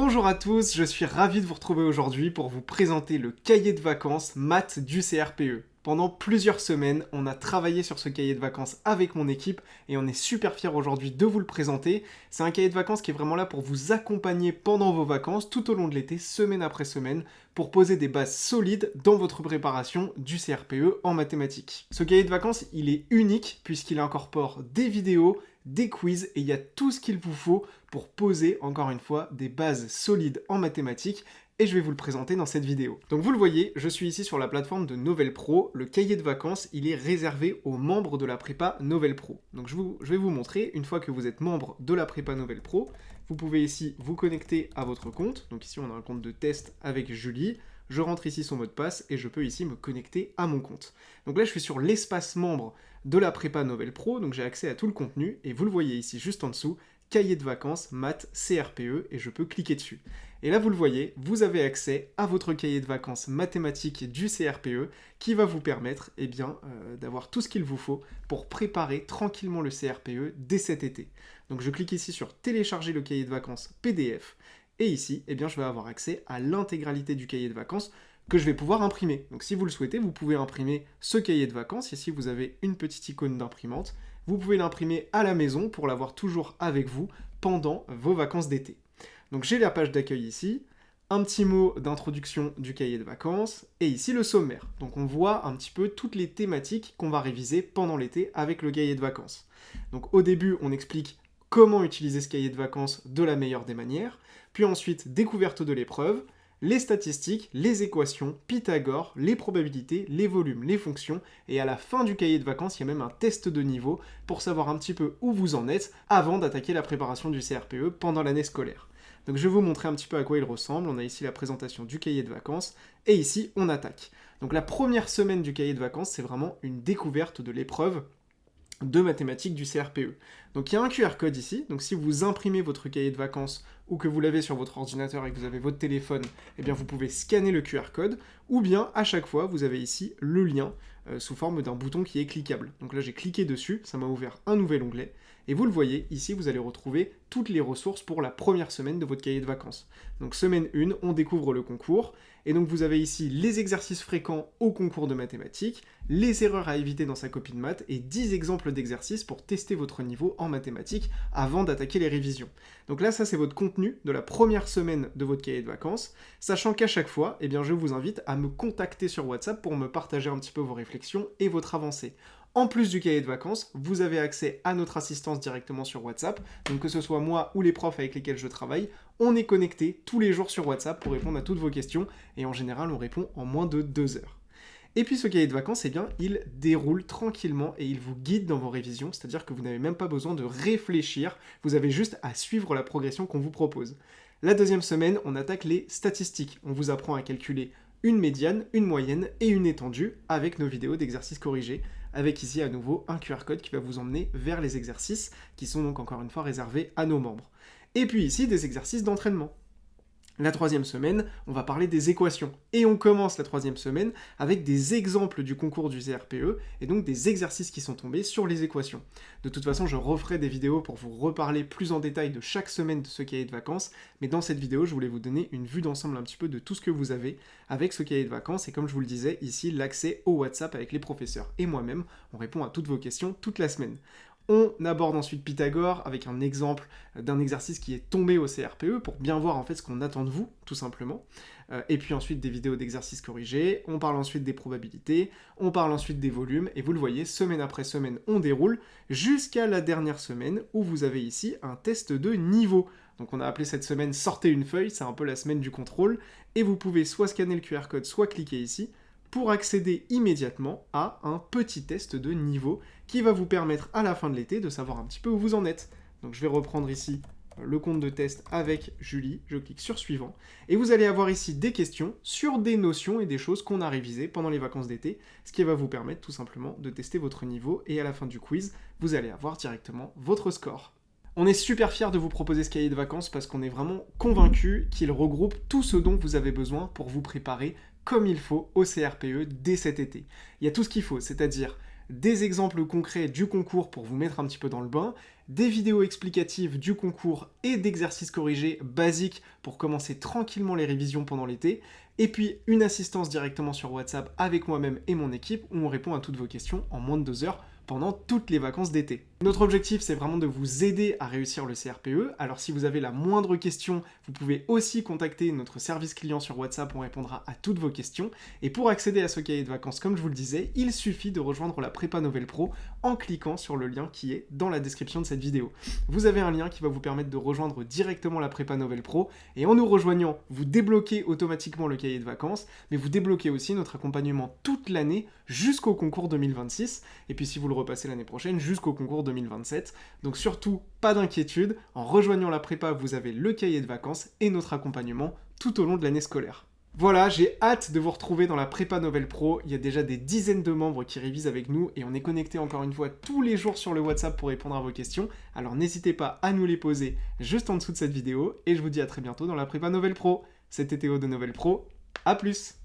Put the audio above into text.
Bonjour à tous, je suis ravi de vous retrouver aujourd'hui pour vous présenter le cahier de vacances maths du CRPE. Pendant plusieurs semaines, on a travaillé sur ce cahier de vacances avec mon équipe et on est super fiers aujourd'hui de vous le présenter. C'est un cahier de vacances qui est vraiment là pour vous accompagner pendant vos vacances, tout au long de l'été, semaine après semaine, pour poser des bases solides dans votre préparation du CRPE en mathématiques. Ce cahier de vacances, il est unique puisqu'il incorpore des vidéos, des quiz et il y a tout ce qu'il vous faut pour poser, encore une fois, des bases solides en mathématiques et je vais vous le présenter dans cette vidéo. Donc vous le voyez, je suis ici sur la plateforme de Novel Pro. Le cahier de vacances, il est réservé aux membres de la prépa Novel Pro. Donc je vais vous montrer, une fois que vous êtes membre de la prépa Novel Pro, vous pouvez ici vous connecter à votre compte. Donc ici on a un compte de test avec Julie. Je rentre ici son mot de passe et je peux ici me connecter à mon compte. Donc là je suis sur l'espace membre de la prépa Novel Pro, donc j'ai accès à tout le contenu et vous le voyez ici juste en dessous, cahier de vacances maths CRPE et je peux cliquer dessus. Et là vous le voyez, vous avez accès à votre cahier de vacances mathématiques du CRPE qui va vous permettre d'avoir tout ce qu'il vous faut pour préparer tranquillement le CRPE dès cet été. Donc je clique ici sur télécharger le cahier de vacances PDF et ici je vais avoir accès à l'intégralité du cahier de vacances que je vais pouvoir imprimer. Donc si vous le souhaitez, vous pouvez imprimer ce cahier de vacances. Ici vous avez une petite icône d'imprimante. Vous pouvez l'imprimer à la maison pour l'avoir toujours avec vous pendant vos vacances d'été. Donc j'ai la page d'accueil ici, un petit mot d'introduction du cahier de vacances, et ici le sommaire. Donc on voit un petit peu toutes les thématiques qu'on va réviser pendant l'été avec le cahier de vacances. Donc au début, on explique comment utiliser ce cahier de vacances de la meilleure des manières, puis ensuite découverte de l'épreuve, les statistiques, les équations, Pythagore, les probabilités, les volumes, les fonctions, et à la fin du cahier de vacances, il y a même un test de niveau pour savoir un petit peu où vous en êtes avant d'attaquer la préparation du CRPE pendant l'année scolaire. Donc je vais vous montrer un petit peu à quoi il ressemble. On a ici la présentation du cahier de vacances, et ici on attaque. Donc la première semaine du cahier de vacances, c'est vraiment une découverte de l'épreuve de mathématiques du CRPE. Donc il y a un QR code ici, donc si vous imprimez votre cahier de vacances ou que vous l'avez sur votre ordinateur et que vous avez votre téléphone, vous pouvez scanner le QR code, ou bien à chaque fois vous avez ici le lien sous forme d'un bouton qui est cliquable. Donc là j'ai cliqué dessus, ça m'a ouvert un nouvel onglet, et vous le voyez, ici vous allez retrouver toutes les ressources pour la première semaine de votre cahier de vacances. Donc semaine 1, on découvre le concours, et donc vous avez ici les exercices fréquents au concours de mathématiques, les erreurs à éviter dans sa copie de maths, et 10 exemples d'exercices pour tester votre niveau en mathématiques avant d'attaquer les révisions. Donc là, ça c'est votre contenu de la première semaine de votre cahier de vacances, sachant qu'à chaque fois, je vous invite à me contacter sur WhatsApp pour me partager un petit peu vos réflexions et votre avancée. En plus du cahier de vacances, vous avez accès à notre assistance directement sur WhatsApp, donc que ce soit moi ou les profs avec lesquels je travaille, on est connectés tous les jours sur WhatsApp pour répondre à toutes vos questions, et en général on répond en moins de 2 heures. Et puis ce cahier de vacances, il déroule tranquillement et il vous guide dans vos révisions, c'est-à-dire que vous n'avez même pas besoin de réfléchir, vous avez juste à suivre la progression qu'on vous propose. La deuxième semaine, on attaque les statistiques. On vous apprend à calculer une médiane, une moyenne et une étendue avec nos vidéos d'exercices corrigés, avec ici à nouveau un QR code qui va vous emmener vers les exercices qui sont donc encore une fois réservés à nos membres. Et puis ici, des exercices d'entraînement. La troisième semaine, on va parler des équations. Et on commence la troisième semaine avec des exemples du concours du CRPE, et donc des exercices qui sont tombés sur les équations. De toute façon, je referai des vidéos pour vous reparler plus en détail de chaque semaine de ce cahier de vacances, mais dans cette vidéo, je voulais vous donner une vue d'ensemble un petit peu de tout ce que vous avez avec ce cahier de vacances, et comme je vous le disais, ici, l'accès au WhatsApp avec les professeurs. Et moi-même, on répond à toutes vos questions toute la semaine. On aborde ensuite Pythagore avec un exemple d'un exercice qui est tombé au CRPE pour bien voir en fait ce qu'on attend de vous, tout simplement. Et puis ensuite des vidéos d'exercices corrigés, on parle ensuite des probabilités, on parle ensuite des volumes, et vous le voyez, semaine après semaine, on déroule jusqu'à la dernière semaine où vous avez ici un test de niveau. Donc on a appelé cette semaine « Sortez une feuille », c'est un peu la semaine du contrôle, et vous pouvez soit scanner le QR code, soit cliquer ici, pour accéder immédiatement à un petit test de niveau qui va vous permettre à la fin de l'été de savoir un petit peu où vous en êtes. Donc je vais reprendre ici le compte de test avec Julie, je clique sur suivant, et vous allez avoir ici des questions sur des notions et des choses qu'on a révisées pendant les vacances d'été, ce qui va vous permettre tout simplement de tester votre niveau, et à la fin du quiz, vous allez avoir directement votre score. On est super fiers de vous proposer ce cahier de vacances parce qu'on est vraiment convaincus qu'il regroupe tout ce dont vous avez besoin pour vous préparer comme il faut au CRPE dès cet été. Il y a tout ce qu'il faut, c'est-à-dire des exemples concrets du concours pour vous mettre un petit peu dans le bain, des vidéos explicatives du concours et d'exercices corrigés basiques pour commencer tranquillement les révisions pendant l'été, et puis une assistance directement sur WhatsApp avec moi-même et mon équipe où on répond à toutes vos questions en moins de 2 heures pendant toutes les vacances d'été. Notre objectif, c'est vraiment de vous aider à réussir le CRPE. Alors si vous avez la moindre question, vous pouvez aussi contacter notre service client sur WhatsApp, on répondra à toutes vos questions. Et pour accéder à ce cahier de vacances, comme je vous le disais, il suffit de rejoindre la Prépa Novel Pro en cliquant sur le lien qui est dans la description de cette vidéo. Vous avez un lien qui va vous permettre de rejoindre directement la Prépa Novel Pro, et en nous rejoignant, vous débloquez automatiquement le cahier de vacances, mais vous débloquez aussi notre accompagnement toute l'année jusqu'au concours 2026, et puis si vous le repassez l'année prochaine, jusqu'au concours 2027. Donc surtout, pas d'inquiétude, en rejoignant la prépa, vous avez le cahier de vacances et notre accompagnement tout au long de l'année scolaire. Voilà, j'ai hâte de vous retrouver dans la Prépa Novel Pro. Il y a déjà des dizaines de membres qui révisent avec nous et on est connecté encore une fois tous les jours sur le WhatsApp pour répondre à vos questions. Alors n'hésitez pas à nous les poser juste en dessous de cette vidéo et je vous dis à très bientôt dans la Prépa Novel Pro. C'était Théo de Novel Pro, à plus!